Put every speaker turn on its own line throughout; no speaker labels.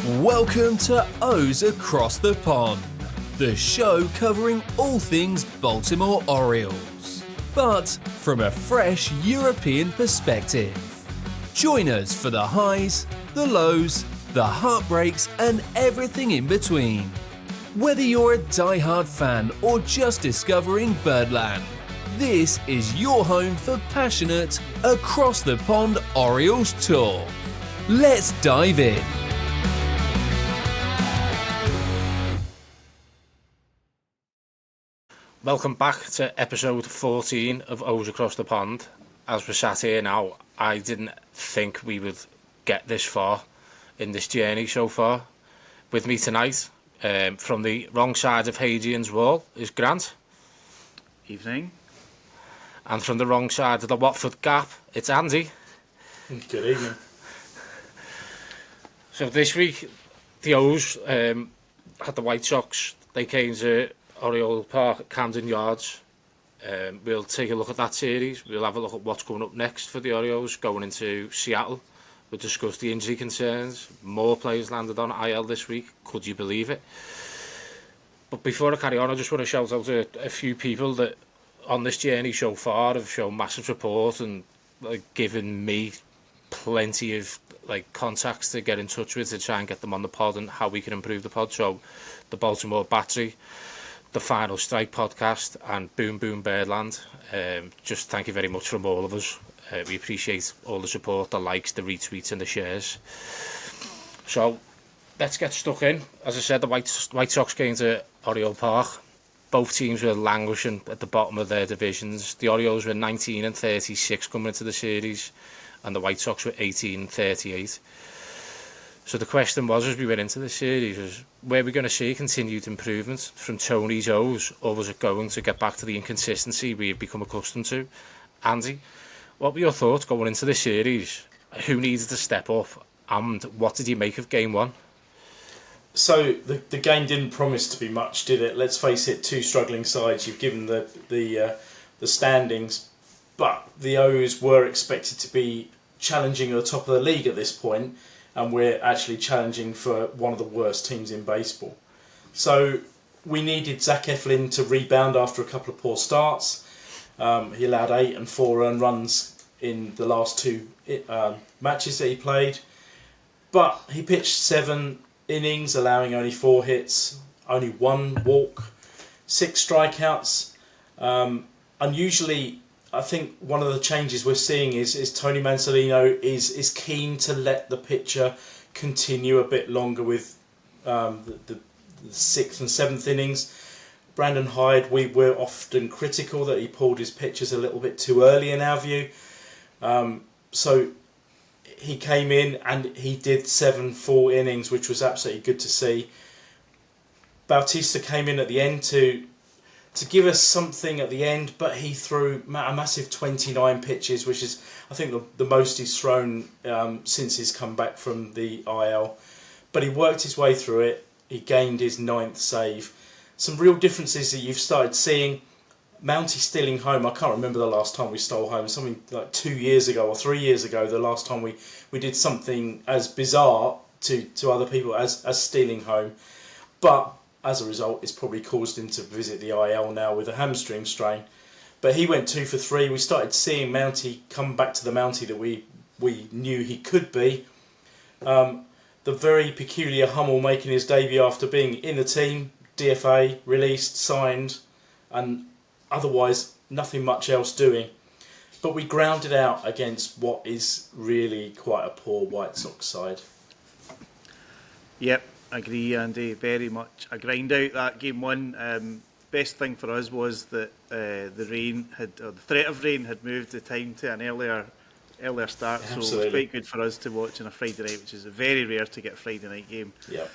Welcome to O's Across the Pond, the show covering all things Baltimore Orioles, but from a fresh European perspective. Join us for the highs, the lows, the heartbreaks, and everything in between. Whether you're a die-hard fan or just discovering Birdland, this is your home for passionate, across-the-pond Orioles talk. Let's dive in.
Welcome back to episode 14 of O's Across the Pond. As we're sat here now, I didn't think we would get this far in this journey so far. With me tonight, from the wrong side of Hadrian's Wall, is Grant.
Evening.
And from the wrong side of the Watford Gap, it's Andy.
Good evening.
So this week, the O's had the White Sox. They came to Oriole Park at Camden Yards. We'll take a look at that series. We'll have a look at what's coming up next for the Orioles going into Seattle. We'll discuss the injury concerns. More players landed on IL this week. Could you believe it? But before I carry on, I just want to shout out a few people that on this journey so far have shown massive support and given me plenty of contacts to get in touch with to try and get them on the pod and how we can improve the pod. So the Baltimore Battery, the Final Strike podcast, and Boom Boom Birdland. Just thank you very much from all of us. We appreciate all the support, the likes, the retweets and the shares. So let's get stuck in. As I said, the White Sox came to Oriole Park. Both teams were languishing at the bottom of their divisions. The Orioles were 19 and 36 coming into the series, and the White Sox were 18 and 38. So the question was, as we went into the series, was were we going to see continued improvement from Tony's O's, or was it going to get back to the inconsistency we've become accustomed to? Andy, what were your thoughts going into the series? Who needed to step up, and what did you make of Game 1?
So the game didn't promise to be much, did it? Let's face it, two struggling sides. You've given the standings, but the O's were expected to be challenging at the top of the league at this point. And we're actually challenging for one of the worst teams in baseball. So we needed Zac Eflin to rebound after a couple of poor starts. He allowed 8 and 4 earned runs in the last two matches that he played. But he pitched 7 innings, allowing only 4 hits, only 1 walk, 6 strikeouts. Unusually, I think one of the changes we're seeing is Tony Mansolino is keen to let the pitcher continue a bit longer with the 6th and 7th innings. Brandon Hyde, we were often critical that he pulled his pitches a little bit too early in our view. So he came in and he did 7 full innings, which was absolutely good to see. Bautista came in at the end to give us something at the end, but he threw a massive 29 pitches, which is, I think, the most he's thrown since he's come back from the IL. But he worked his way through it. He gained his 9th save. Some real differences that you've started seeing. Mounty stealing home. I can't remember the last time we stole home. Something like 2 years ago or 3 years ago, the last time we did something as bizarre to other people as stealing home. But as a result, it's probably caused him to visit the IL now with a hamstring strain. But he went 2 for 3. We started seeing Mounty come back to the Mounty that we knew he could be. The very peculiar Hummel making his debut after being in the team, DFA, released, signed, and otherwise nothing much else doing. But we grounded out against what is really quite a poor White Sox side.
Yep. Agree, Andy, very much. I grind out that Game 1. Best thing for us was that the threat of rain had moved the time to an earlier start.
Absolutely.
So it was quite good for us to watch on a Friday night, which is very rare to get a Friday night game.
Yeah.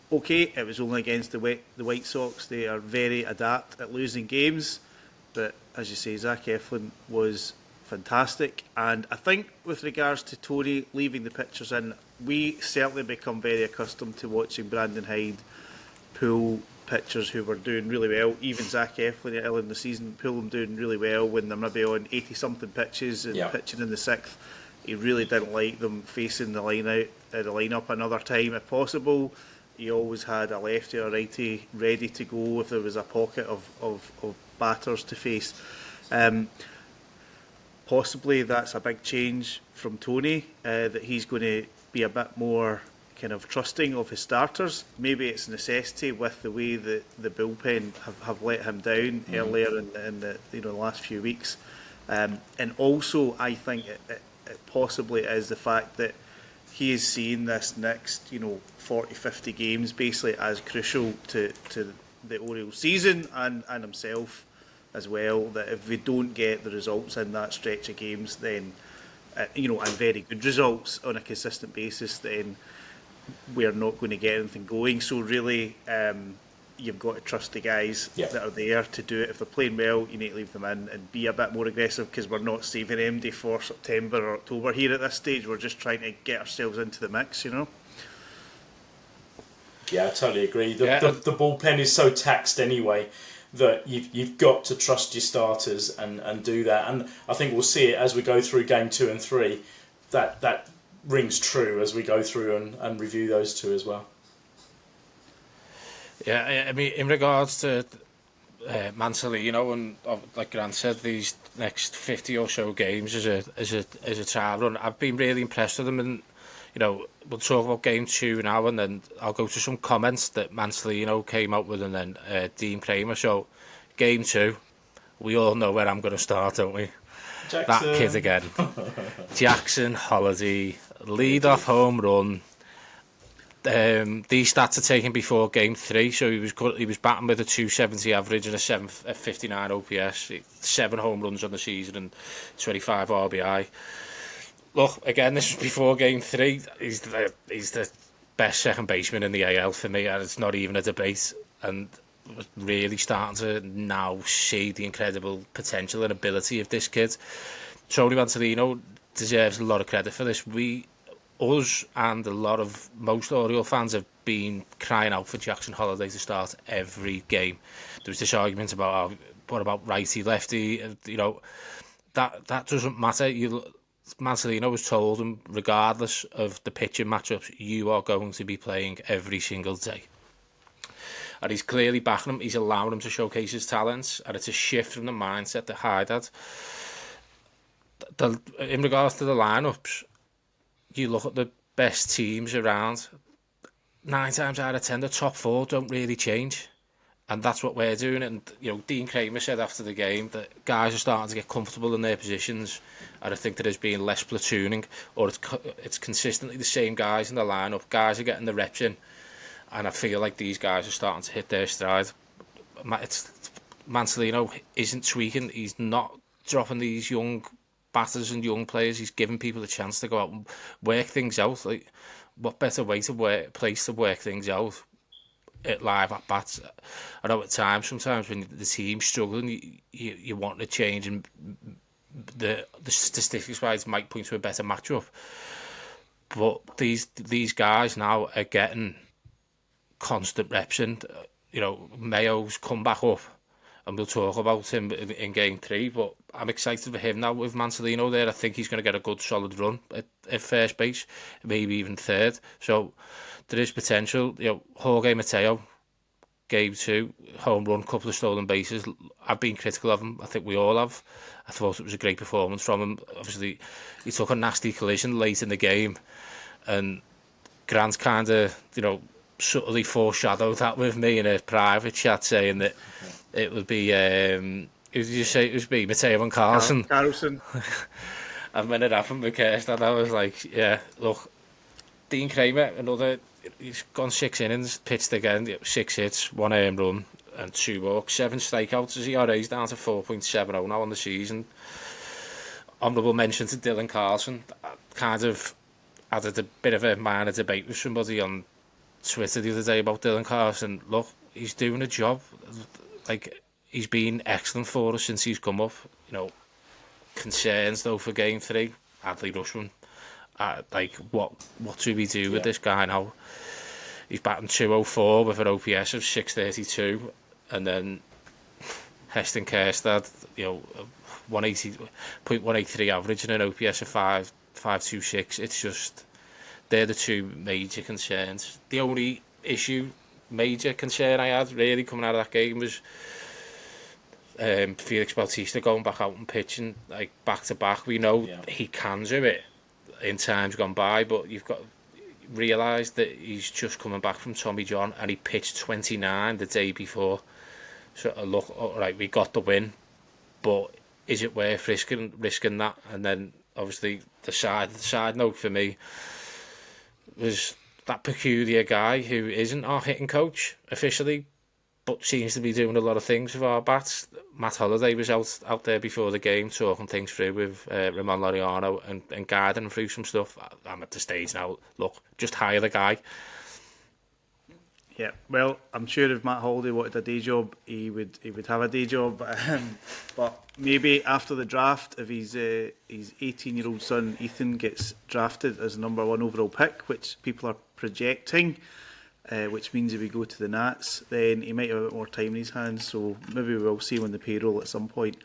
Okay, it was only against the White Sox. They are very adept at losing games, but as you say, Zac Eflin was fantastic. And I think with regards to Tony leaving the pitchers in, we certainly become very accustomed to watching Brandon Hyde pull pitchers who were doing really well. Even Zac Eflin early in the season pull them doing really well when they're maybe on 80-something pitches and pitching in the 6th. He really didn't like them facing the lineup another time if possible. He always had a lefty or righty ready to go if there was a pocket of batters to face. Possibly that's a big change from Tony, that he's going to be a bit more kind of trusting of his starters. Maybe it's necessity with the way that the bullpen have let him down earlier in the last few weeks. And also I think it possibly is the fact that he is seeing this next 40-50 games basically as crucial to the Orioles season and himself as well, that if we don't get the results in that stretch of games, then and very good results on a consistent basis, then we're not going to get anything going. So really, you've got to trust the guys that are there to do it. If they're playing well, you need to leave them in and be a bit more aggressive, because we're not saving MD for September or October here at this stage. We're just trying to get ourselves into the mix,
Yeah, I totally agree. The bullpen is so taxed anyway that you've got to trust your starters and do that. And I think we'll see it as we go through game 2 and 3. That rings true as we go through and review those two as well.
Yeah, I mean, in regards to Mansolino, and like Grant said, these next 50 or so games as a trial run, I've been really impressed with them. And we'll talk about game 2 now, and then I'll go to some comments that Mansolino came out with, and then Dean Kramer. So game 2, we all know where I'm going to start, don't we?
Jackson.
That kid again. Jackson Holliday, lead-off home run. These stats are taken before game 3, so he was batting with a 270 average and a 759 OPS, 7 home runs on the season and 25 RBI. Look, again, this was before game 3. He's the best second baseman in the AL for me, and it's not even a debate. And we're really starting to now see the incredible potential and ability of this kid. Tony Mansolino deserves a lot of credit for this. Us and most Oriole fans have been crying out for Jackson Holliday to start every game. There was this argument about what about righty lefty, that doesn't matter. Mansolino was told him, regardless of the pitching matchups, you are going to be playing every single day. And he's clearly backing him. He's allowing him to showcase his talents, and it's a shift from the mindset that Hyde had. In regards to the lineups, you look at the best teams around, 9 times out of 10, the top 4 don't really change. And that's what we're doing. And, Dean Kramer said after the game that guys are starting to get comfortable in their positions. And I think there has been less platooning, or it's consistently the same guys in the lineup. Guys are getting the reps in. And I feel like these guys are starting to hit their stride. Mansolino isn't tweaking. He's not dropping these young batters and young players. He's giving people a chance to go out and work things out. Like, what better place to work things out at live at bats? I know at times, sometimes when the team's struggling, you want to change, and the statistics wise might point to a better matchup. But these guys now are getting constant reps, and Mayo's come back up, and we'll talk about him in game 3. But I'm excited for him now with Mansolino there. I think he's going to get a good solid run at first base, maybe even third. So there is potential. Jorge Mateo, game 2, home run, couple of stolen bases. I've been critical of him. I think we all have. I thought it was a great performance from him. Obviously, he took a nasty collision late in the game, and Grant kind of, subtly foreshadowed that with me in a private chat, saying that it would be who did you say it was? Mateo and Carlson. And when it happened with Kirsten, I was like, yeah, look, Dean Kramer, he's gone 6 innings, pitched again, 6 hits, 1 home run and 2 walks, 7 strikeouts. His ERA's down to 4.70 now on the season. Honourable mention to Dylan Carlson. I kind of added a bit of a minor debate with somebody on Twitter the other day about Dylan Carlson. Look, he's doing a job. Like, he's been excellent for us since he's come up. Concerns though for game 3, Adley Rushman. What do we do with this guy now? He's batting 204 with an OPS of 632, and then Heston Kjerstad, 180.183 average and an OPS of 5-2-6. It's just, they're the two major concerns. The only major concern I had really coming out of that game was Felix Bautista going back out and pitching like back to back. We know he can do it in times gone by, but you've got to realise that he's just coming back from Tommy John and he pitched 29 the day before. So look, all right, we got the win, but is it worth risking that? And then obviously the side note for me was that peculiar guy who isn't our hitting coach officially, but seems to be doing a lot of things with our bats. Matt Holliday was out there before the game talking things through with Ramon Laureano and guiding him through some stuff. I'm at the stage now, look, just hire the guy.
Yeah, well, I'm sure if Matt Holliday wanted a day job, he would have a day job. But maybe after the draft, if his 18-year-old son Ethan gets drafted as the #1 overall pick, which people are projecting, which means if we go to the Nats, then he might have a bit more time in his hands. So maybe we'll see him on the payroll at some point.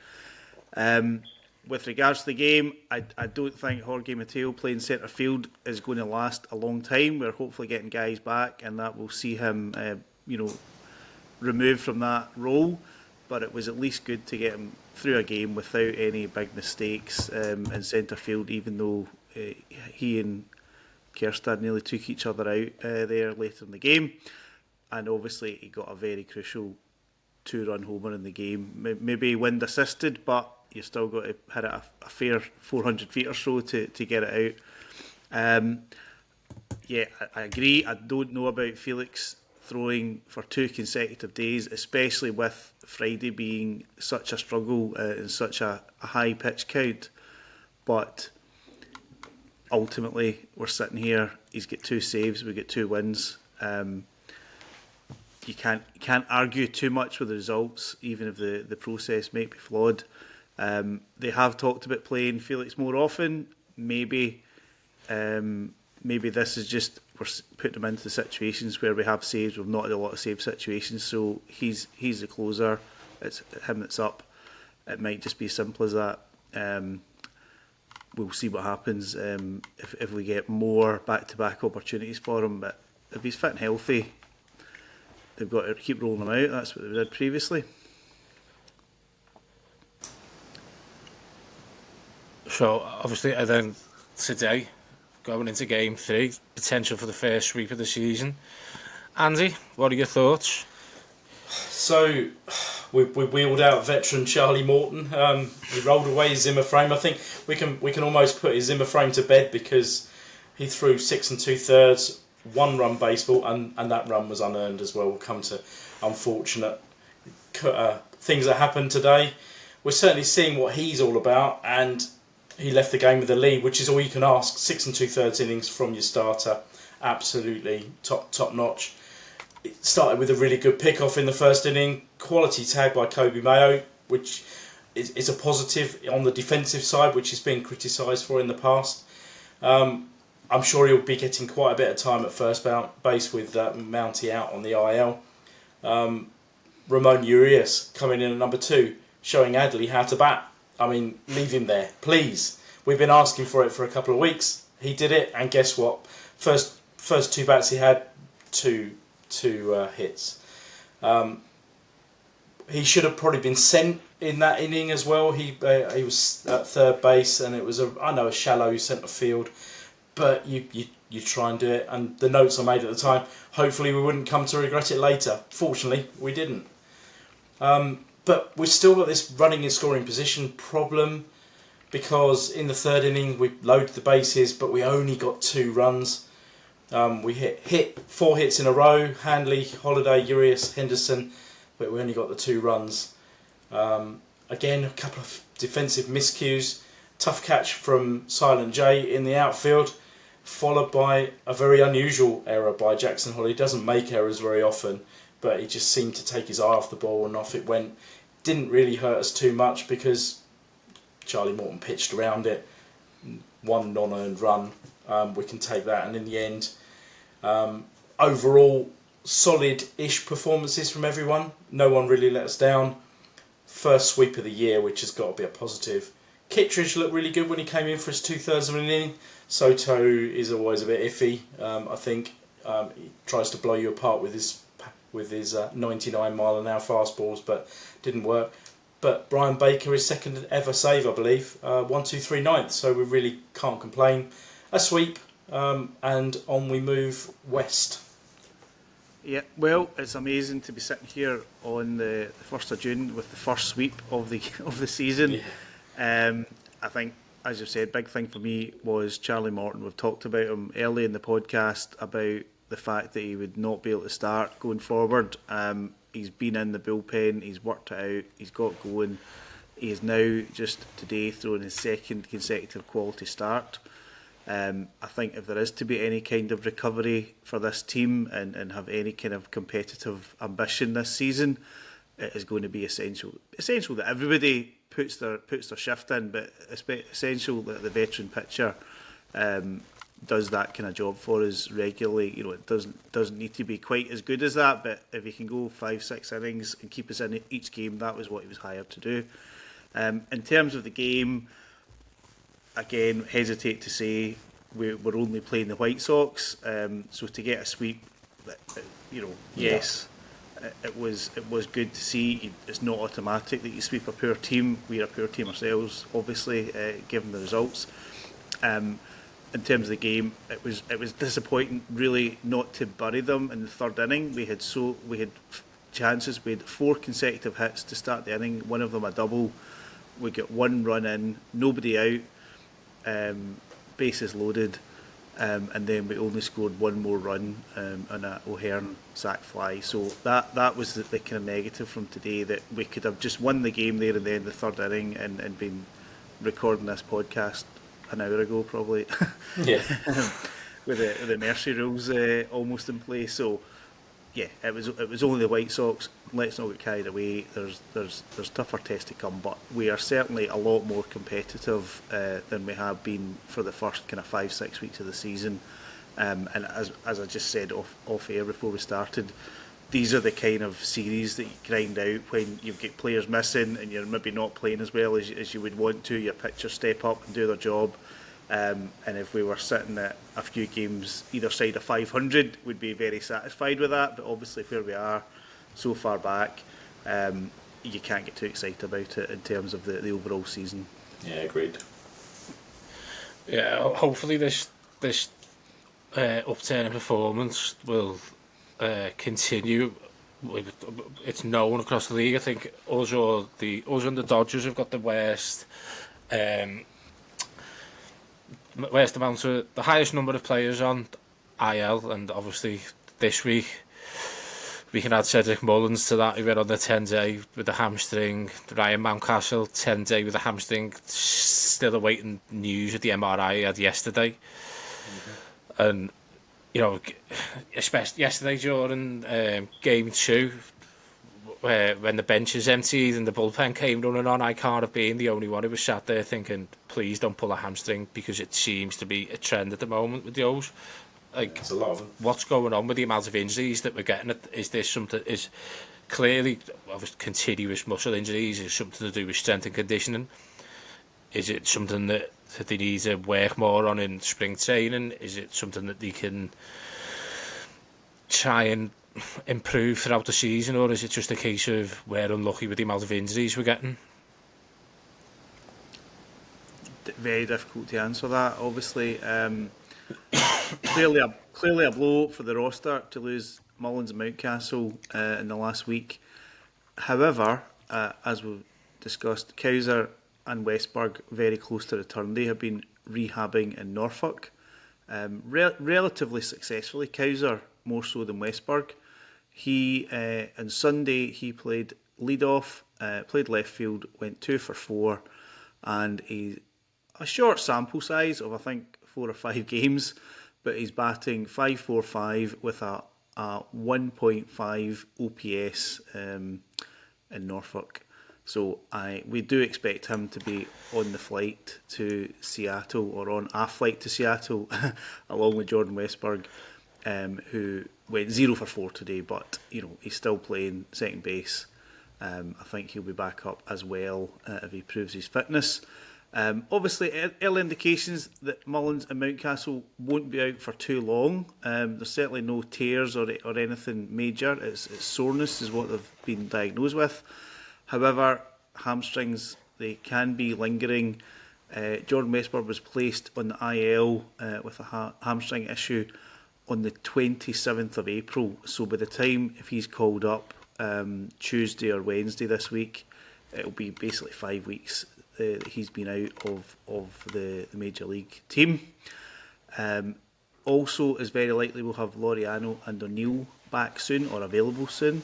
With regards to the game, I don't think Jorge Mateo playing centre field is going to last a long time. We're hopefully getting guys back, and that will see him, removed from that role. But it was at least good to get him through a game without any big mistakes in centre field, even though he and Kjerstad nearly took each other out there later in the game. And obviously he got a very crucial 2-run homer in the game. Maybe wind assisted, but you still got to hit it a fair 400 feet or so to get it out. I agree. I don't know about Felix throwing for 2 consecutive days, especially with Friday being such a struggle and such a high pitch count. But ultimately, we're sitting here. He's got 2 saves. We get 2 wins. You can't argue too much with the results, even if the process might be flawed. They have talked about playing Felix more often. Maybe this is just we're putting him into the situations where we have saves. We've not had a lot of save situations, so he's the closer. It's him that's up. It might just be as simple as that. We'll see what happens if we get more back-to-back opportunities for him. But if he's fit and healthy, they've got to keep rolling him out. That's what they did previously.
So obviously, and then today, going into Game 3, potential for the first sweep of the season. Andy, what are your thoughts?
So we wheeled out veteran Charlie Morton. He rolled away his Zimmer frame. I think we can almost put his Zimmer frame to bed because he threw 6 2/3 1-run baseball, and that run was unearned as well. We'll come to unfortunate things that happened today. We're certainly seeing what he's all about, and he left the game with a lead, which is all you can ask. 6 2/3 innings from your starter, absolutely top notch. It started with a really good pick-off in the first inning, quality tag by Kobe Mayo, which is a positive on the defensive side, which he's been criticised for in the past. I'm sure he'll be getting quite a bit of time at first base with Mounty out on the IL. Ramon Urias coming in at #2, showing Adley how to bat. I mean, leave him there, please. We've been asking for it for a couple of weeks. He did it, and guess what? First 2 bats he had, two hits. He should have probably been sent in that inning as well. He was at third base, and it was a shallow centre field, but you try and do it. And the notes I made at the time, hopefully we wouldn't come to regret it later. Fortunately, we didn't. But we've still got this running and scoring position problem, because in the third inning we loaded the bases, but we only got 2 runs. We hit 4 hits in a row: Handley, Holliday, Urias, Henderson, but we only got the 2 runs. Again, a couple of defensive miscues. Tough catch from Silent J in the outfield, followed by a very unusual error by Jackson Holliday. He doesn't make errors very often, but he just seemed to take his eye off the ball and off it went. Didn't really hurt us too much because Charlie Morton pitched around it. 1 non-earned run. We can take that. And in the end, overall, solid-ish performances from everyone. No one really let us down. First sweep of the year, which has got to be a positive. Kittredge looked really good when he came in for his 2/3 of an inning. Soto is always a bit iffy. I think he tries to blow you apart with his 99 mile an hour fastballs, but didn't work. But Brian Baker is second ever save, I believe, 1, 2, 3 ninth. So we really can't complain. A sweep, and on we move west.
Yeah, well, it's amazing to be sitting here on the 1st of June with the first sweep of the season. Yeah. I think, as you've said, big thing for me was Charlie Morton. We've talked about him early in the podcast about the fact that he would not be able to start going forward. He's been in the bullpen, he's worked it out, he's got going. He is now just today throwing his second consecutive quality start. I think if there is to be any kind of recovery for this team and have any kind of competitive ambition this season, it is going to be essential that everybody puts their shift in, but it's essential that the veteran pitcher does that kind of job for us regularly. You know, it doesn't need to be quite as good as that, but if he can go 5-6 innings and keep us in each game, that was what he was hired to do. In terms of the game, again, hesitate to say we're only playing the White Sox, so to get a sweep, yes, it was good to see. It's not automatic that you sweep a poor team. We're a poor team ourselves, obviously, given the results. In terms of the game, it was disappointing, really, not to bury them in the third inning. We had chances. We had 4 consecutive hits to start the inning. One of them a double. We got 1 run in, nobody out, bases loaded, and then we only scored 1 more run on a O'Hearn sac fly. So that was the kind of negative from today, that we could have just won the game there and then the third inning and been recording this podcast an hour ago probably. Yeah. with the mercy rules almost in place. So yeah, it was only the White Sox. Let's not get carried away. There's tougher tests to come, but we are certainly a lot more competitive than we have been for the first kind of 5-6 weeks of the season. And as I just said off air before we started, these are the kind of series that you grind out when you've got players missing and you're maybe not playing as well as you would want to. Your pitchers step up and do their job. And if we were sitting at a few games either side of 500, we'd be very satisfied with that. But obviously, where we are so far back, you can't get too excited about it in terms of the overall season.
Yeah, agreed.
Yeah, hopefully this upturn in performance will continue. It's known across the league. I think us and the Dodgers have got the worst amount of the highest number of players on IL, and obviously this week we can add Cedric Mullins to that. He went on the 10-day with a hamstring. Ryan Mountcastle 10-day with a hamstring, still awaiting news of the MRI he had yesterday. Mm-hmm. And you know, especially yesterday during game 2, when the bench is emptied and the bullpen came running on, I can't have been the only one who was sat there thinking, please don't pull a hamstring, because it seems to be a trend at the moment with the O's. Like,
it's a lot of them.
What's going on with the amount of injuries that we're getting? Is this something? Is clearly obviously continuous muscle injuries? Is it something to do with strength and conditioning? Is it something that they need to work more on in spring training? Is it something that they can try and improve throughout the season, or is it just a case of we're unlucky with the amount of injuries we're getting?
Very difficult to answer that. Obviously, clearly a blow for the roster to lose Mullins and Mountcastle in the last week. However, as we've discussed, Cowser and Westberg very close to return. They have been rehabbing in Norfolk, relatively successfully. Cowser more so than Westberg. He on Sunday he played leadoff, played left field, went 2 for 4, and a short sample size of I think 4 or 5 games, but he's batting .545 with a 1.5 OPS in Norfolk. So we do expect him to be on the flight to Seattle, or on a flight to Seattle, along with Jordan Westberg, who went 0 for 4 today, but you know he's still playing second base. I think he'll be back up as well if he proves his fitness. Obviously, early indications that Mullins and Mountcastle won't be out for too long. There's certainly no tears or anything major. It's soreness is what they've been diagnosed with. However, hamstrings, they can be lingering. Jordan Westburg was placed on the IL with a hamstring issue on the 27th of April. So by the time, if he's called up Tuesday or Wednesday this week, it'll be basically 5 weeks that he's been out of the Major League team. Also, it's very likely we'll have Laureano and O'Neill back soon or available soon.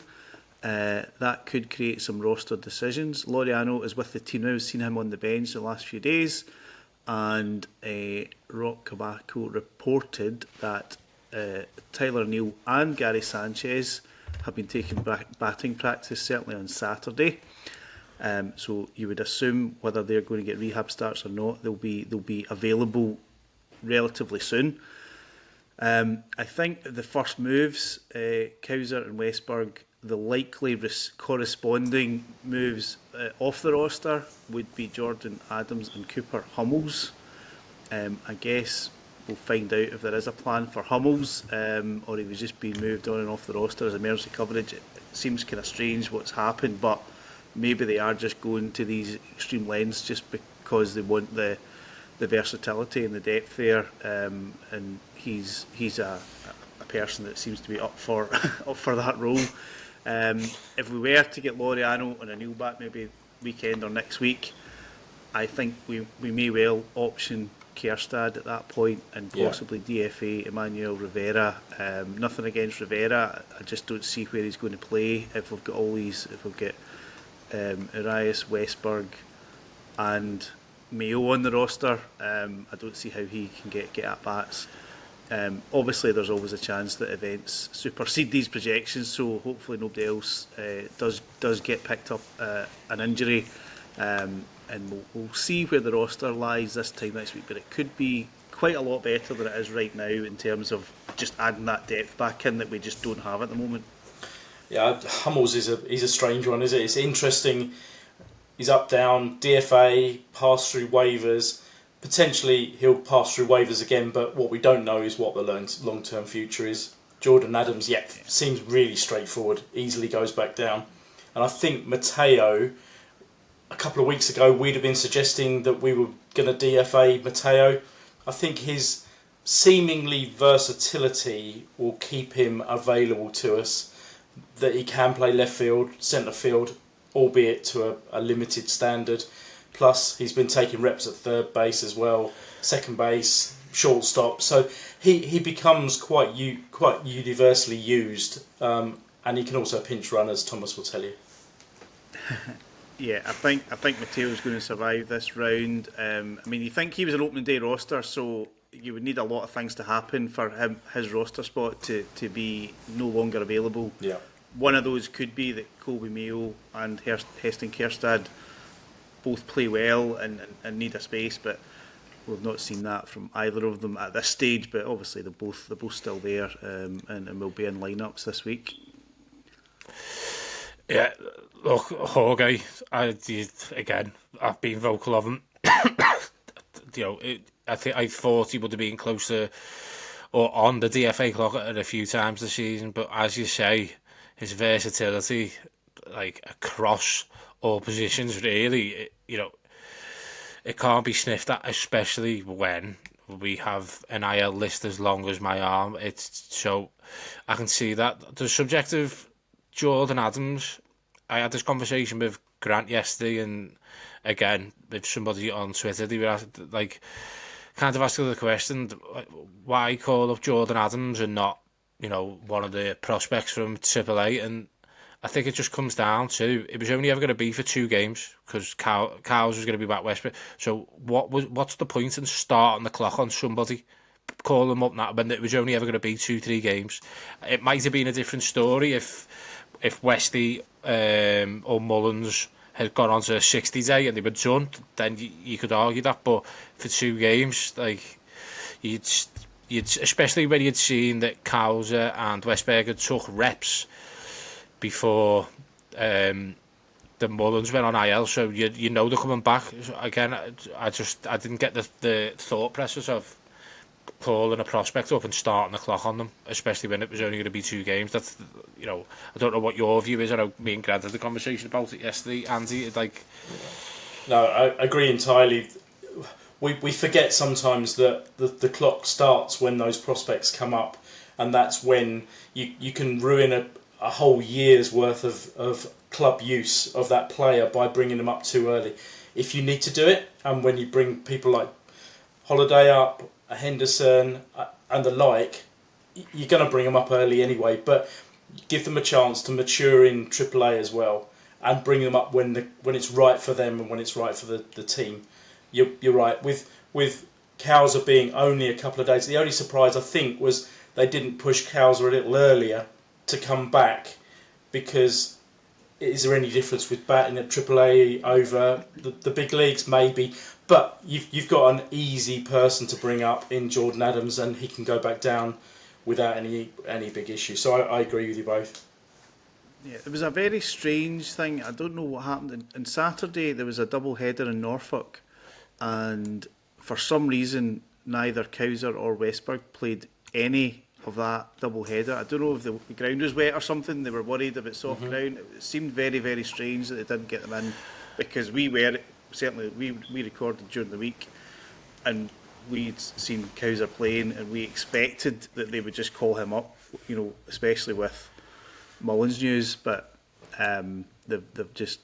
That could create some roster decisions. Laureano is with the team now. We've seen him on the bench the last few days. And Rock Cabaco reported that Tyler Neal and Gary Sanchez have been taking batting practice, certainly on Saturday. So you would assume whether they're going to get rehab starts or not, they'll be available relatively soon. I think the first moves, Cowser and Westburg, the likely corresponding moves off the roster would be Jordan Adams and Cooper Hummels. I guess we'll find out if there is a plan for Hummels or if he's just being moved on and off the roster as emergency coverage. It seems kind of strange what's happened, but maybe they are just going to these extreme lengths just because they want the versatility and the depth there. And he's a person that seems to be up for that role. If we were to get Laureano and O'Neill back maybe weekend or next week, I think we may well option Kjærstad at that point and possibly DFA Emmanuel Rivera. Nothing against Rivera, I just don't see where he's going to play if we've got all these. If we've got Arias, Westburg and Mayo on the roster, I don't see how he can get at bats. Obviously there's always a chance that events supersede these projections, so hopefully nobody else does get picked up an injury, and we'll see where the roster lies this time next week, but it could be quite a lot better than it is right now in terms of just adding that depth back in that we just don't have at the moment.
Yeah, Hummels is a strange one, isn't it? It's interesting. He's up, down, DFA, pass through waivers. Potentially he'll pass through waivers again, but what we don't know is what the long-term future is. Jordan Adams, seems really straightforward, easily goes back down. And I think Mateo, a couple of weeks ago, we'd have been suggesting that we were going to DFA Mateo. I think his seemingly versatility will keep him available to us, that he can play left field, centre field, albeit to a limited standard. Plus, he's been taking reps at third base as well, second base, shortstop. So he becomes quite universally used, and he can also pinch run, as Thomas will tell you.
Yeah, I think Mateo's going to survive this round. I mean, you think he was an opening day roster, so you would need a lot of things to happen for his roster spot to be no longer available.
Yeah.
One of those could be that Colby Mayo and Heston Kjærstad both play well and need a space, but we've not seen that from either of them at this stage. But obviously they're both still there, and will be in lineups this week.
Yeah, look, Holliday, I've been vocal of him. I thought he would have been closer or on the DFA clock at a few times this season, but as you say, his versatility, like across all positions, really, it can't be sniffed at, especially when we have an IL list as long as my arm. So I can see that. The subject of Jordan Adams, I had this conversation with Grant yesterday, and again with somebody on Twitter. They were kind of asking the question, why call up Jordan Adams and not, one of the prospects from AAA? And I think it just comes down to, it was only ever going to be for 2 games because Cows was going to be back West. So what's the point in starting the clock on somebody? Call them up now when it was only ever going to be 2-3 games. It might have been a different story if Westy or Mullins had gone on to a 60-day and they were done, then you could argue that. But for 2 games, you'd especially when you'd seen that Cowser and Westberger took reps before the Mullins went on IL, so you know they're coming back. So again, I didn't get the thought process of calling a prospect up and starting the clock on them, especially when it was only going to be 2 games. That's, I don't know what your view is. I know me and Grant had the conversation about it yesterday, Andy.
No, I agree entirely. We forget sometimes that the clock starts when those prospects come up, and that's when you can ruin a whole year's worth of club use of that player by bringing them up too early. If you need to do it, and when you bring people like Holliday up, Henderson and the like, you're going to bring them up early anyway, but give them a chance to mature in AAA as well, and bring them up when it's right for them and when it's right for the team. You're right. With Cowser being only a couple of days, the only surprise I think was they didn't push Cowser a little earlier to come back, because is there any difference with batting at AAA over the big leagues? Maybe, but you've got an easy person to bring up in Jordan Adams, and he can go back down without any big issue. So I agree with you both.
Yeah, it was a very strange thing. I don't know what happened. On Saturday, there was a double header in Norfolk, and for some reason, neither Cowser or Westberg played any of that double header. I don't know if the ground was wet or something. They were worried about soft ground. It seemed very, very strange that they didn't get them in, because we recorded during the week, and we'd seen Cowser playing, and we expected that they would just call him up, especially with Mullins news, but they've just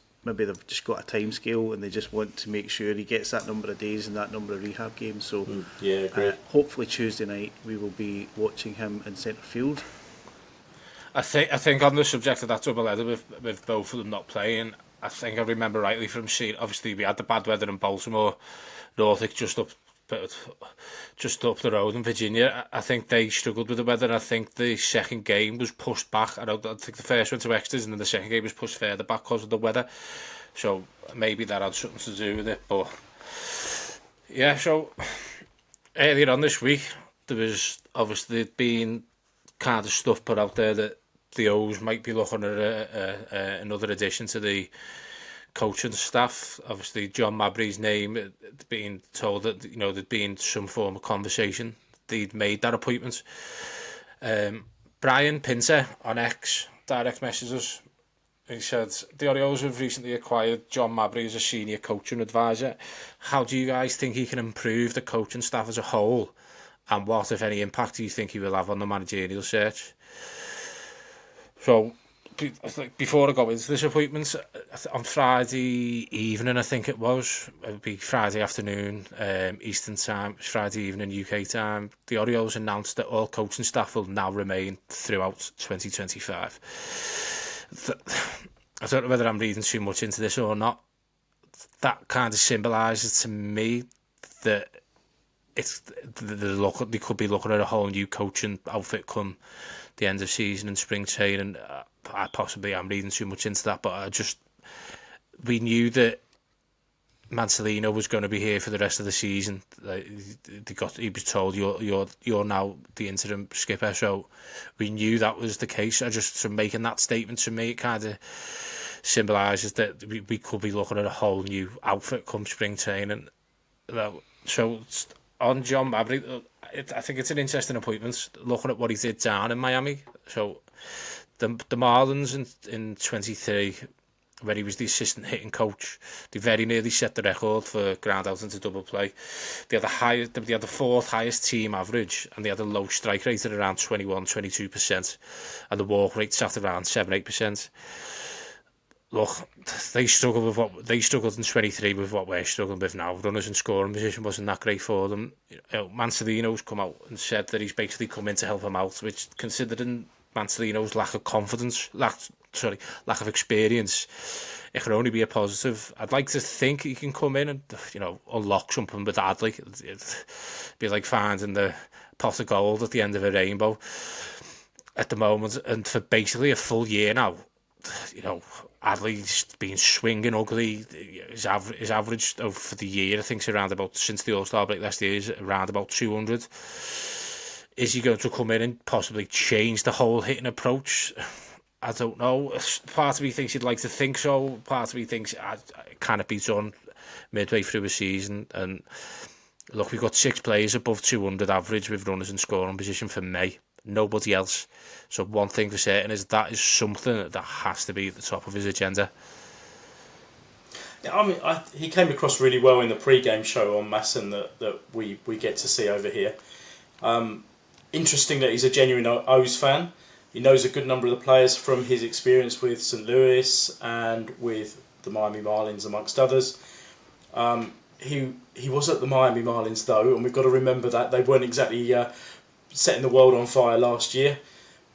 got a time scale, and they just want to make sure he gets that number of days and that number of rehab games. So
yeah, great.
Hopefully Tuesday night we will be watching him in centre field.
I think on the subject of that double header with both of them not playing, I think I remember rightly from seeing, obviously we had the bad weather in Baltimore, Norfolk just up the road in Virginia. I think they struggled with the weather. I think the second game was pushed back. I think the first went to extras, and then the second game was pushed further back because of the weather. So maybe that had something to do with it. But yeah, so earlier on this week, there was obviously been kind of stuff put out there that the O's might be looking at another addition to the coaching staff. Obviously, John Mabry's name being told that there'd been some form of conversation. They'd made that appointment. Brian Pinter on X direct messages. He said the Orioles have recently acquired John Mabry as a senior coaching advisor. How do you guys think he can improve the coaching staff as a whole, and what, if any, impact do you think he will have on the managerial search? So, before I go into this appointment, on Friday evening, I think it would be Friday afternoon, Eastern time, Friday evening UK time, the Orioles announced that all coaching staff will now remain throughout 2025. I don't know whether I'm reading too much into this or not. That kind of symbolises to me that they could be looking at a whole new coaching outfit come the end of season and spring training. I possibly am reading too much into that, but we knew that Mancelino was going to be here for the rest of the season. He was told you're now the interim skipper, so we knew that was the case. From making that statement, to me, it kind of symbolises that we could be looking at a whole new outfit come spring training. So on John Mabry, I think it's an interesting appointment, looking at what he did down in Miami. So the Marlins in 23, where he was the assistant hitting coach, they very nearly set the record for ground out into double play. They had the fourth highest team average, and they had a low strike rate at around 21-22%, and the walk rate sat around 7-8%. Look, they struggled in 23 with what we're struggling with now. Runners in scoring position wasn't that great for them. Mancelino's come out and said that he's basically come in to help him out, which, considering Mancelino's lack of confidence, lack of experience, it can only be a positive. I'd like to think he can come in and unlock something with Adley. It'd be like finding the pot of gold at the end of a rainbow at the moment. And for basically a full year now, Adley's been swinging ugly. His average for the year, I think, is around about, since the All-Star break last year, is around about 200. Is he going to come in and possibly change the whole hitting approach? I don't know. Part of me thinks he'd like to think so. Part of me thinks can it be done midway through a season? And look, we've got 6 players above 200 average with runners in scoring position for May. Nobody else. So one thing for certain is that is something that has to be at the top of his agenda.
Yeah, I mean, he came across really well in the pre-game show on Masson that we get to see over here. Interesting that he's a genuine O's fan. He knows a good number of the players from his experience with St. Louis and with the Miami Marlins, amongst others. He was at the Miami Marlins, though, and we've got to remember that they weren't exactly setting the world on fire last year.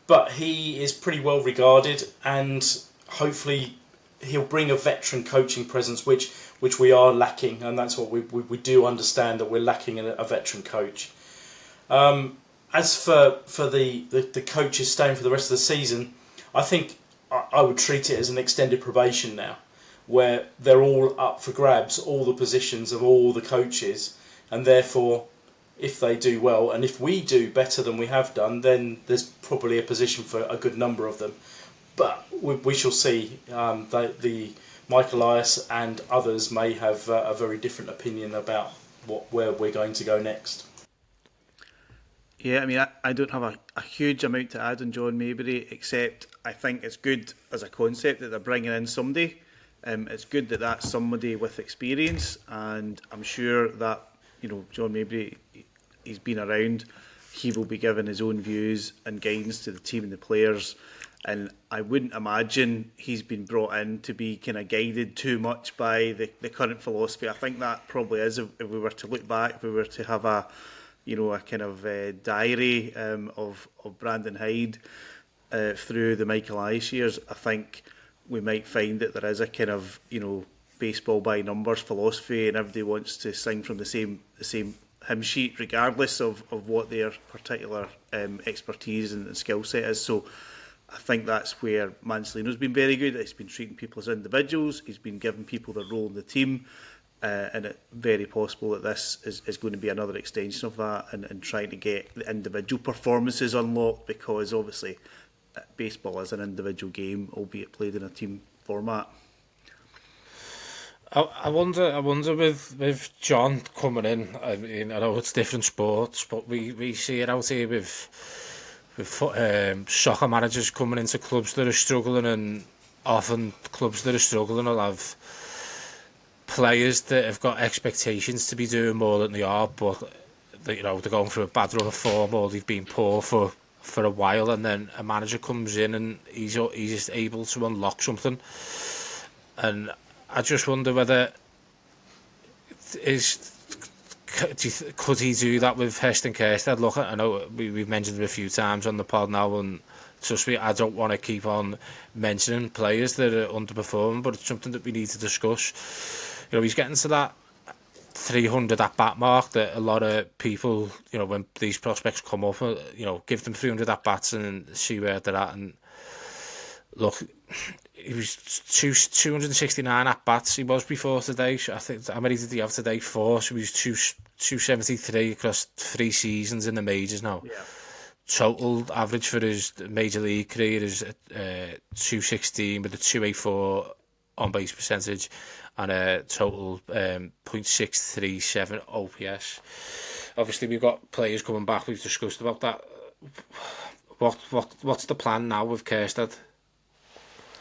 But he is pretty well regarded, and hopefully he'll bring a veteran coaching presence, which we are lacking, and that's what we do understand, that we're lacking a veteran coach. As for the coaches staying for the rest of the season, I think I would treat it as an extended probation now, where they're all up for grabs, all the positions of all the coaches, and therefore, if they do well, and if we do better than we have done, then there's probably a position for a good number of them. But we shall see. The Michael Elias and others may have a very different opinion about where we're going to go next.
Yeah, I mean, I don't have a huge amount to add on John Mabry, except I think it's good as a concept that they're bringing in somebody. It's good that that's somebody with experience, and I'm sure that, you know, John Mabry, he's been around. He will be giving his own views and guidance to the team and the players. And I wouldn't imagine he's been brought in to be kind of guided too much by the current philosophy. I think that probably is, if we were to look back, if we were to have a kind of diary of Brandon Hyde through the Michael Elias years, I think we might find that there is a kind of, baseball by numbers philosophy, and everybody wants to sing from the same hymn sheet, regardless of what their particular expertise and skill set is. So I think that's where Mansolino's been very good. He's been treating people as individuals. He's been giving people their role in the team. And it's very possible that this is going to be another extension of that, and trying to get the individual performances unlocked, because obviously baseball is an individual game, albeit played in a team format.
I wonder with John coming in. I mean, I know it's different sports, but we see it out here with soccer managers coming into clubs that are struggling, and often clubs that are struggling will have players that have got expectations to be doing more than they are, but they're going through a bad run of form, or they've been poor for a while, and then a manager comes in and he's just able to unlock something. And I just wonder whether could he do that with Heston Kjerstad? Look, I know we've mentioned it a few times on the pod now, and trust me, I don't want to keep on mentioning players that are underperforming, but it's something that we need to discuss. He's getting to that 300 at-bat mark that a lot of people, when these prospects come up, give them 300 at-bats and see where they're at. And look, he was 269 at-bats he was before today. So I think, how many did he have today? 4. So he was 273 across 3 seasons in the majors now. Yeah. Total average for his major league career is 216 with a 284 on base percentage and a total .637 OPS. Obviously, we've got players coming back. We've discussed about that. What's the plan now with Kjerstad?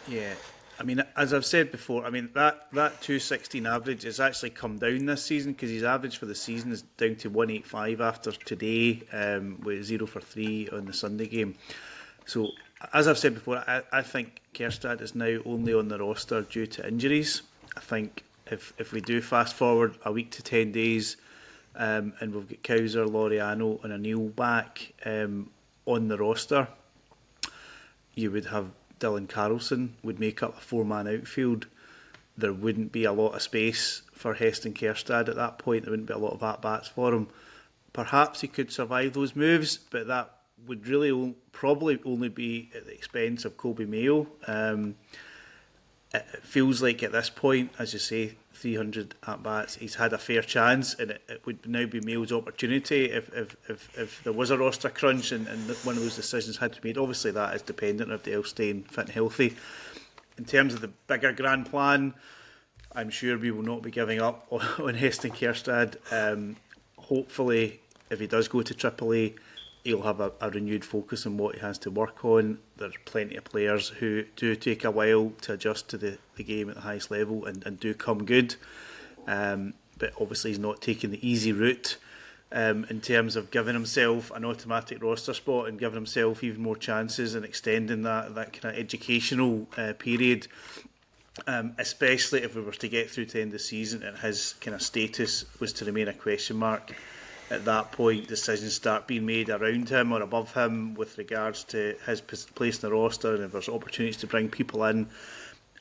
Yeah,
I mean, as I've said before, I mean that 216 average has actually come down this season, because his average for the season is down to 185 after today, with 0 for 3 on the Sunday game. So, as I've said before, I think Kjerstad is now only on the roster due to injuries. I think if we do fast forward a week to 10 days, and we've got Cowser, Laureano and O'Neill back on the roster, you would have Dylan Carlson would make up a 4-man outfield. There wouldn't be a lot of space for Heston Kjerstad at that point. There wouldn't be a lot of at-bats for him. Perhaps he could survive those moves, but that would really probably only be at the expense of Kobe Mayo. it feels like at this point, as you say, 300 at bats, he's had a fair chance, and it would now be Mail's opportunity if there was a roster crunch and one of those decisions had to be made. Obviously, that is dependent on everybody else staying fit and healthy. In terms of the bigger grand plan, I'm sure we will not be giving up on Heston Kjerstad. Hopefully, if he does go to AAA, he'll have a renewed focus on what he has to work on. There's plenty of players who do take a while to adjust to the game at the highest level and do come good. But obviously he's not taking the easy route in terms of giving himself an automatic roster spot and giving himself even more chances and extending that kind of educational period. Especially if we were to get through to the end of the season and his kind of status was to remain a question mark. At that point, decisions start being made around him or above him with regards to his place in the roster, and if there's opportunities to bring people in.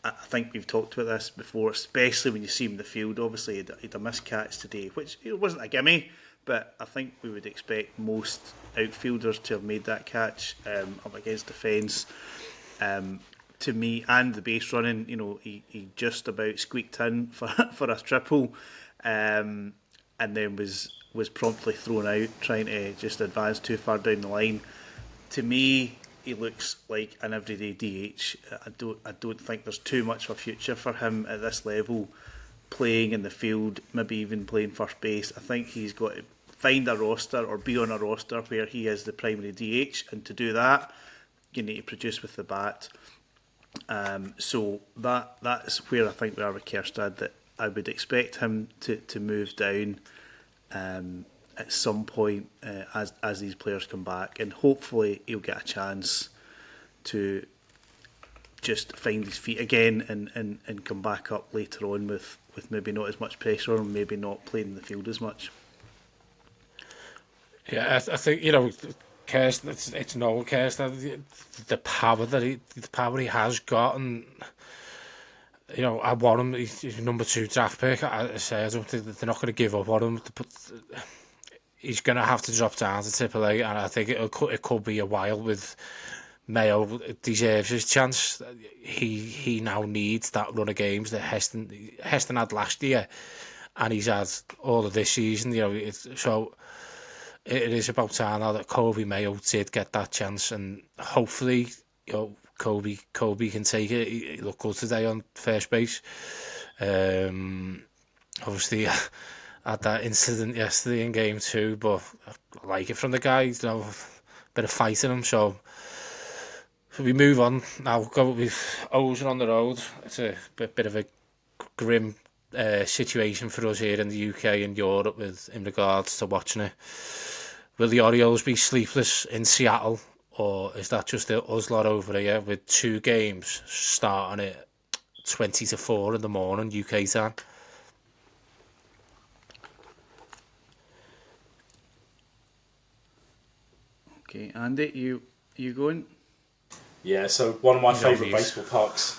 I think we've talked about this before, especially when you see him in the field. Obviously, he had a missed catch today, which wasn't a gimme, but I think we would expect most outfielders to have made that catch up against the fence. To me, and the base running, he just about squeaked in for a triple, and then was promptly thrown out trying to just advance too far down the line. To me, he looks like an everyday DH. I don't think there's too much of a future for him at this level, playing in the field, maybe even playing first base. I think he's got to find a roster or be on a roster where he is the primary DH, and to do that, you need to produce with the bat. So that's where I think we are with Kjerstad, that I would expect him to move down at some point as these players come back, and hopefully he'll get a chance to just find his feet again and come back up later on with maybe not as much pressure, or maybe not playing in the field as much.
Yeah, I think Kjerstad, it's no Kjerstad, the power he has got, and I want him. He's number 2 draft pick. I don't think that they're not going to give up on him. He's going to have to drop down to AAA, and I think it could be a while. With Mayo deserves his chance. He now needs that run of games that Heston had last year, and he's had all of this season. So it is about time now that Kobe Mayo did get that chance, and hopefully, Kobe can take it. He looked good today on first base. Obviously, had that incident yesterday in game 2, but I like it from the guy. Bit of fight in him. So we move on now. Go with O's on the road. It's a bit of a grim situation for us here in the UK and Europe in regards to watching it. Will the Orioles be sleepless in Seattle? Or is that just us lot over here with 2 games starting at 20 to 4 in the morning UK time?
Okay, Andy, you going?
Yeah, so one of my favourite baseball parks.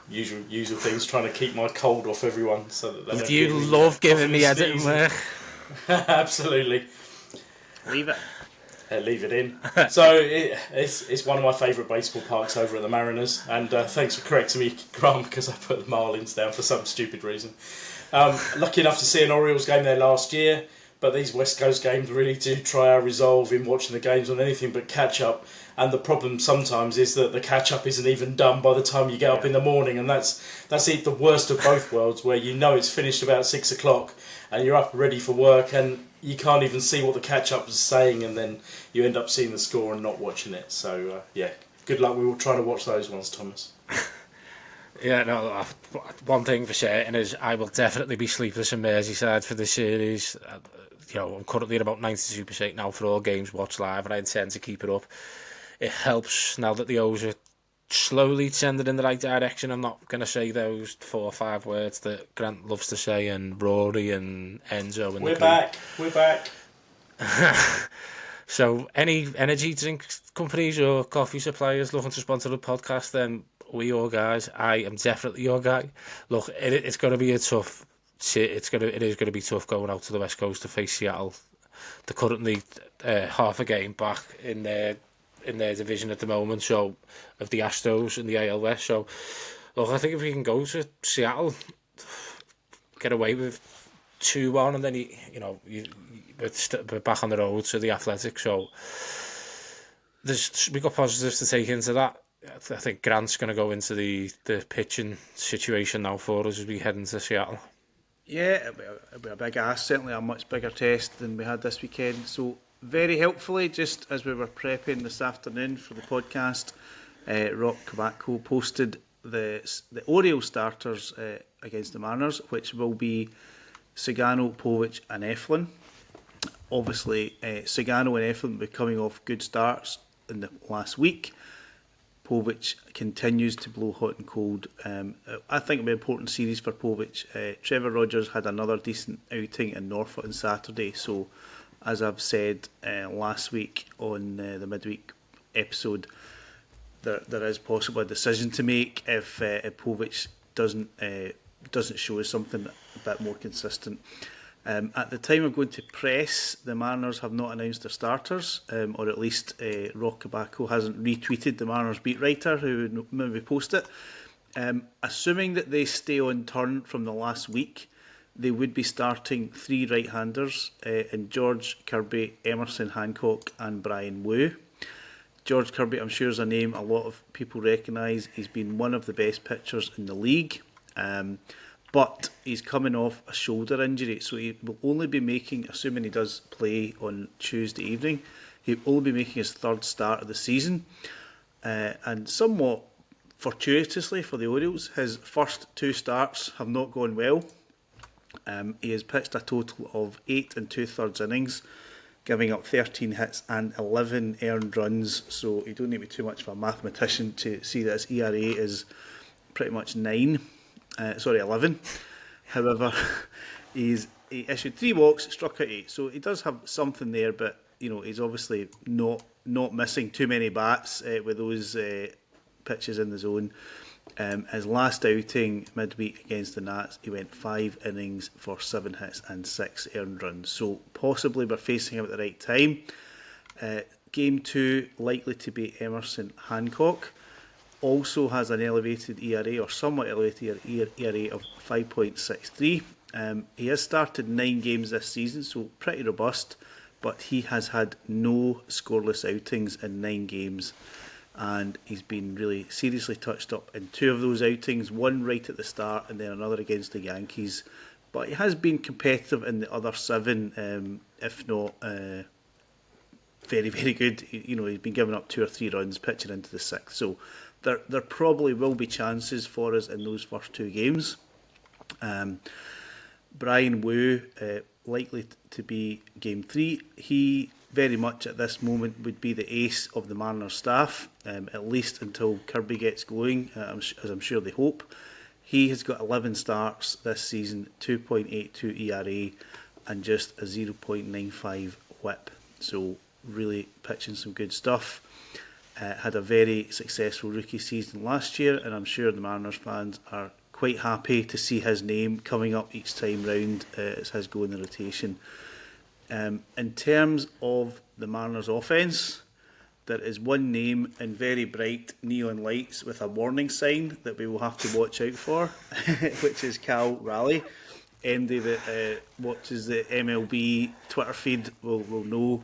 Usual things, trying to keep my cold off everyone. So that
you love giving me editing work.
Absolutely.
Leave it.
Leave it in. So it's one of my favourite baseball parks over at the Mariners, and thanks for correcting me, Grant, because I put the Marlins down for some stupid reason. Lucky enough to see an Orioles game there last year, but these West Coast games really do try our resolve in watching the games on anything but catch up, and the problem sometimes is that the catch up isn't even done by the time you get up in the morning, and that's the worst of both worlds, where it's finished about 6 o'clock and you're up ready for work and you can't even see what the catch-up is saying, and then you end up seeing the score and not watching it. So, good luck. We will try to watch those ones, Thomas.
Yeah, no, one thing for certain is I will definitely be sleepless in Merseyside for this series. I'm currently at about 92% now for all games watched live, and I intend to keep it up. It helps now that the O's are slowly trending in the right direction. I'm not going to say those 4 or 5 words that Grant loves to say, and Rory and Enzo. And
We're back.
So any energy drink companies or coffee suppliers looking to sponsor the podcast, then we your guys. I am definitely your guy. Look, it's going to be a tough. It is going to be tough going out to the West Coast to face Seattle. They're currently half a game back in their in their division at the moment, so of the Astros and the AL West. So, look, I think if we can go to Seattle, get away with 2-1, and then we're back on the road to the Athletics. So, we got positives to take into that. I think Grant's going to go into the pitching situation now for us as we head into Seattle.
Yeah, it'll be a big ask, certainly a much bigger test than we had this weekend. So, very helpfully, just as we were prepping this afternoon for the podcast, Rock Kabacco posted the Orioles starters against the Mariners, which will be Sagano, Povich and Eflin. Obviously, Sagano and Eflin will be coming off good starts in the last week. Povich continues to blow hot and cold. I think it'll be an important series for Povich. Trevor Rogers had another decent outing in Norfolk on Saturday, so as I've said last week on the midweek episode, there is possibly a decision to make if Povich doesn't show us something a bit more consistent. At the time of going to press, the Mariners have not announced their starters, or at least Rock Kabacco hasn't retweeted the Mariners beat writer who would maybe post it. Assuming that they stay on turn from the last week, they would be starting 3 right-handers in George Kirby, Emerson Hancock and Brian Wu. George Kirby, I'm sure, is a name a lot of people recognise. He's been one of the best pitchers in the league. But he's coming off a shoulder injury, so he will only be making, assuming he does play on Tuesday evening, he'll only be making his 3rd start of the season. And somewhat fortuitously for the Orioles, his first 2 starts have not gone well. He has pitched a total of 8 2/3 innings, giving up 13 hits and 11 earned runs, so you don't need to be too much of a mathematician to see that his ERA is pretty much 11. However, he issued 3 walks, struck out 8, so he does have something there, but he's obviously not missing too many bats with those pitches in the zone. His last outing midweek against the Nats, he went 5 innings for 7 hits and 6 earned runs, so possibly we're facing him at the right time. Game 2 likely to be Emerson Hancock. Also has an elevated ERA, or somewhat elevated ERA of 5.63. He has started 9 games this season, so pretty robust, but he has had no scoreless outings in 9 games, and he's been really seriously touched up in 2 of those outings, one right at the start and then another against the Yankees. But he has been competitive in the other 7, if not very, very good. He's been giving up 2 or 3 runs pitching into the 6th, so there probably will be chances for us in those first 2 games. Brian Wu, likely to be game 3. He very much at this moment would be the ace of the Mariners staff, at least until Kirby gets going, as I'm sure they hope. He has got 11 starts this season, 2.82 ERA and just a 0.95 whip. So really pitching some good stuff. Had a very successful rookie season last year, and I'm sure the Mariners fans are quite happy to see his name coming up each time round as his go in the rotation. In terms of the Mariners offence, there is one name in very bright neon lights with a warning sign that we will have to watch out for, which is Cal Raleigh. Anybody that watches the MLB Twitter feed will know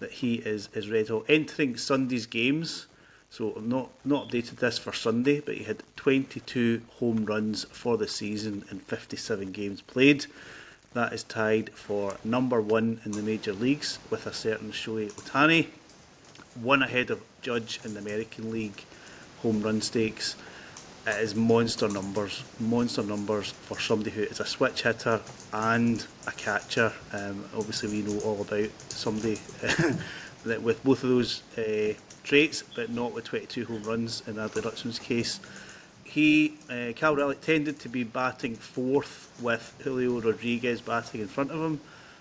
that he is red hot. Entering Sunday's games, so I've not updated this for Sunday, but he had 22 home runs for the season in 57 games played. That is tied for number 1 in the major leagues with a certain Shohei Ohtani, 1 ahead of Judge in the American League home run stakes. It is monster numbers for somebody who is a switch hitter and a catcher. Obviously we know all about somebody that with both of those traits, but not with 22 home runs in Adley Rutschman's case. Cal Raleigh tended to be batting 4th with Julio Rodriguez batting in front of him.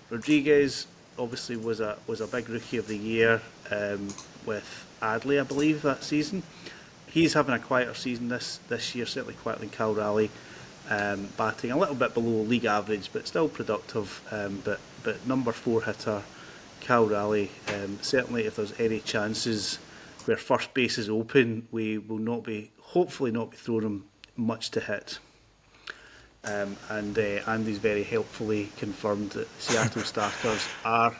Rodriguez obviously was a big rookie of the year with Adley, I believe, that season. He's having a quieter season this year, certainly quieter than Cal Raleigh, batting a little bit below league average, but still productive. But number 4 hitter Cal Raleigh, certainly if there's any chances where first base is open, we will hopefully not be throwing him much to hit. And Andy's very helpfully confirmed that the Seattle starters are,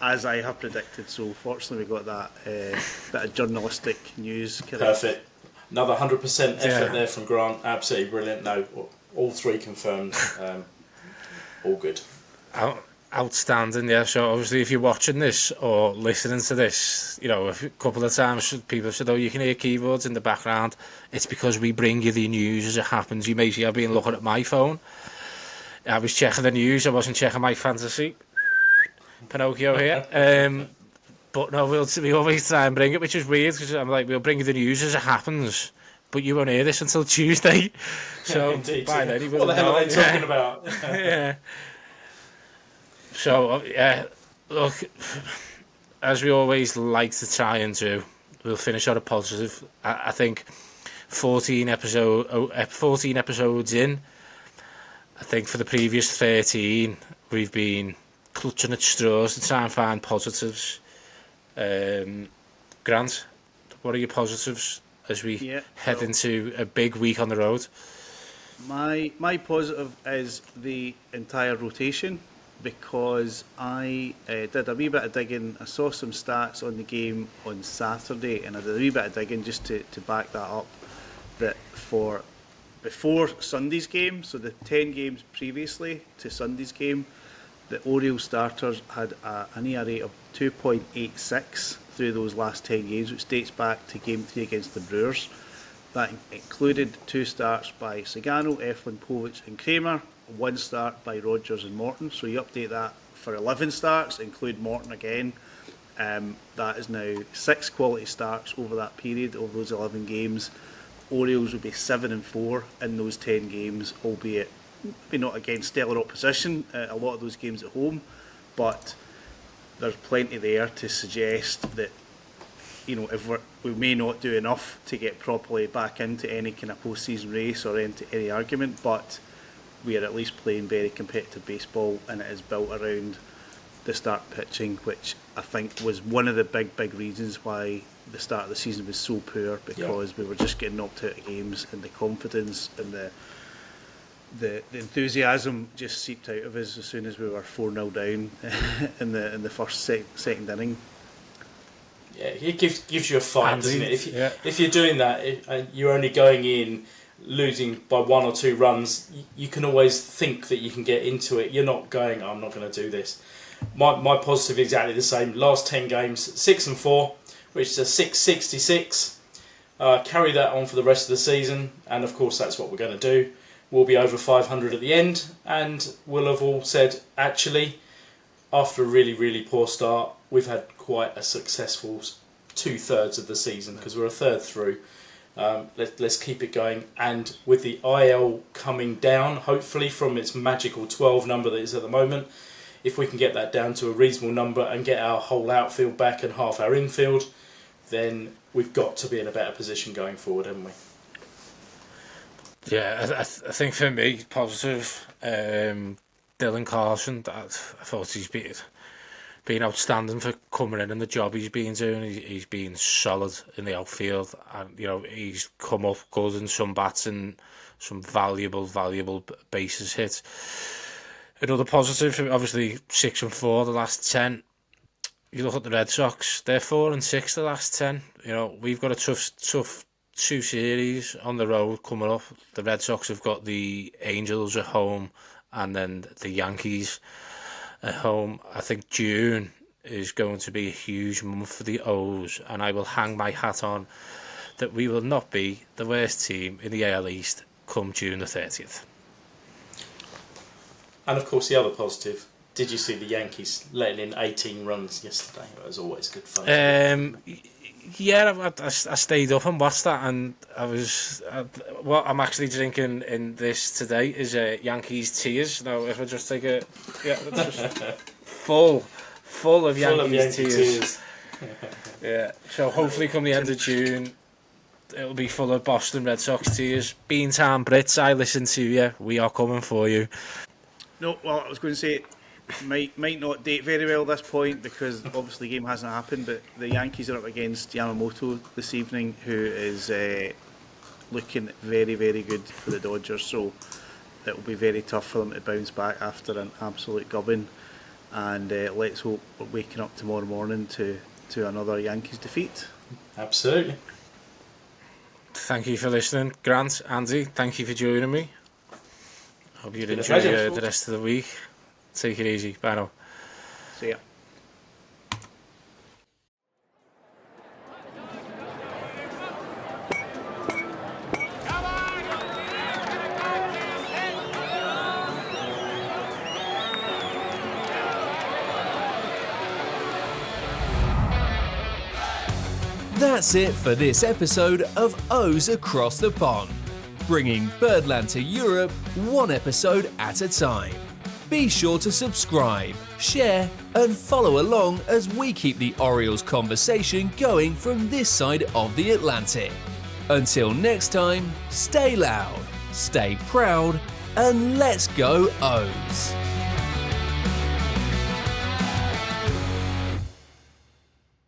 as I have predicted. So fortunately we got that bit of journalistic news correct.
Perfect. Another 100% effort there from Grant. Absolutely brilliant. No, all three confirmed. All good.
Outstanding, yeah. So obviously if you're watching this or listening to this, you know, a couple of times people said, oh, you can hear keyboards in the background. It's because we bring you the news as it happens. You may see I've been looking at my phone. I was checking the news. I wasn't checking my fantasy. Pinocchio here. But no, we always try and bring it, which is weird because I'm like, we'll bring you the news as it happens. But you won't hear this until Tuesday. So
Indeed.
by then,
what the hell are they talking about?
Yeah. So, look, as we always like to try and do, we'll finish on a positive. I think 14 episodes in, I think for the previous 13, we've been clutching at straws to try and find positives. Grant, what are your positives as we head into a big week on the road?
My positive is the entire rotation, because I did a wee bit of digging. I saw some stats on the game on Saturday, and I did a wee bit of digging just to back that up, that for before Sunday's game, so the 10 games previously to Sunday's game, the Orioles starters had an ERA of 2.86 through those last 10 games, which dates back to Game 3 against the Brewers. That included 2 starts by Sagano, Eflin, Povich and Kramer, 1 start by Rogers and Morton. So you update that for 11 starts, include Morton again. That is now 6 quality starts over that period, over those 11 games. Orioles would be 7-4 in those 10 games, albeit maybe not against stellar opposition, a lot of those games at home, but there's plenty there to suggest that, you know, if we may not do enough to get properly back into any kind of post-season race or into any argument, but we are at least playing very competitive baseball, and it is built around the start pitching, which I think was one of the big reasons why the start of the season was so poor, because we were just getting knocked out of games, and the confidence and the enthusiasm just seeped out of us as soon as we were 4-0 down in the first second inning.
Yeah, it gives you a fight, doesn't it? If you're doing that, you're only going in losing by 1 or 2 runs, you can always think that you can get into it. You're not going, I'm not going to do this. My positive is exactly the same. Last 10 games, 6-4, which is a 666. Carry that on for the rest of the season, and of course that's what we're going to do. We'll be over 500 at the end, and we'll have all said, actually, after a really poor start, we've had quite a successful 2/3 of the season, because we're a third through. Let's keep it going, and with the IL coming down, hopefully from its magical 12 number that is at the moment, if we can get that down to a reasonable number and get our whole outfield back and half our infield, then we've got to be in a better position going forward, haven't we?
Yeah, I think for me, positive, Dylan Carlson, I thought he's been outstanding for coming in and the job he's been doing. He's been solid in the outfield, and you know, he's come up good in some bats and some valuable bases hit. Another positive, obviously 6-4 the last 10. You look at the Red Sox, they're 4-6 the last 10. You know, we've got a tough 2 series on the road coming up. The Red Sox have got the Angels at home and then the Yankees at home. I think June is going to be a huge month for the O's, and I will hang my hat on that we will not be the worst team in the AL East come June the 30th.
And of course the other positive, did you see the Yankees letting in 18 runs yesterday? It was always good fun.
Yeah, I stayed up and watched that, and I was what I'm actually drinking in this today is Yankees tears. Now, if I just take full of Yankees tears. Yeah, so hopefully come the end of June, it'll be full of Boston Red Sox tears. Beantown Brits, I listen to you. We are coming for you.
No, well, I was going to say, might not date very well at this point because obviously the game hasn't happened, but the Yankees are up against Yamamoto this evening, who is looking very, very good for the Dodgers, so it will be very tough for them to bounce back after an absolute gubbing, and let's hope we're waking up tomorrow morning to another Yankees defeat.
Absolutely.
Thank you for listening, Grant, Andy. Thank you for joining me. Hope you enjoy the rest of the week. Take it easy. Bye now.
See ya.
That's it for this episode of O's Across the Pond, bringing Birdland to Europe one episode at a time. Be sure to subscribe, share and follow along as we keep the Orioles conversation going from this side of the Atlantic. Until next time, stay loud, stay proud and let's go O's!